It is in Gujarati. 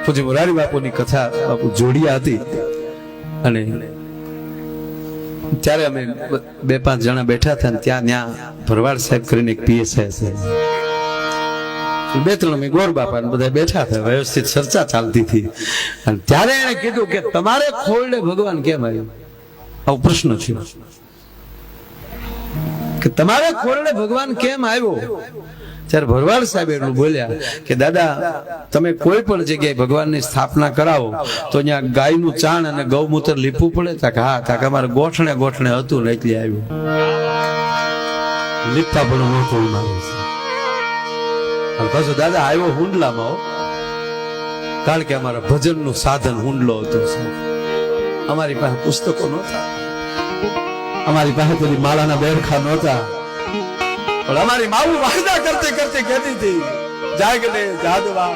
પૂજ્ય મોરારી બાપુની કથા બાપુ જોડિયા હતી અને ત્યારે અમે 2-5 જણા બેઠા હતા ને ત્યાં ભરવાડ સાહેબ કરીને એક પીએસઆઈ છે, 2-3 અમે ગોર બાપા ને બધા બેઠા હતા, વ્યવસ્થિત ચર્ચા ચાલતી હતી અને ત્યારે એને કીધું કે તમારે ખોળને ભગવાન કેમ આવ્યું? આવો પ્રશ્ન થયો કે તમારે ખોળને ભગવાન કેમ આવ્યો? ત્યારે ભરવાડ સાહેબ એટલું બોલ્યા કે દાદા તમે કોઈ પણ જગ્યાએ ભગવાનની સ્થાપના કરાવો તો અહીંયા ગાયનું ચાણ અને ગૌમૂત્ર લીપવું પડે? કે હા. કે અમારે ગોઠણે ગોઠણે હતું ને એટલે આવ્યું. લીપતા પણ મોટું મારું છે. અને પાછું દાદા આવ્યો હુંડલામાં હો, કારણ કે અમારા ભજનનું સાધન હુંડલો હતો. અમારી પાસે પુસ્તકો નહોતા, અમારી પાસે બધી માળાના બેરખા નહોતા, પણ અમારી માવું વાયદા કરતે કરતે કહેતી હતી જાગને જાદવા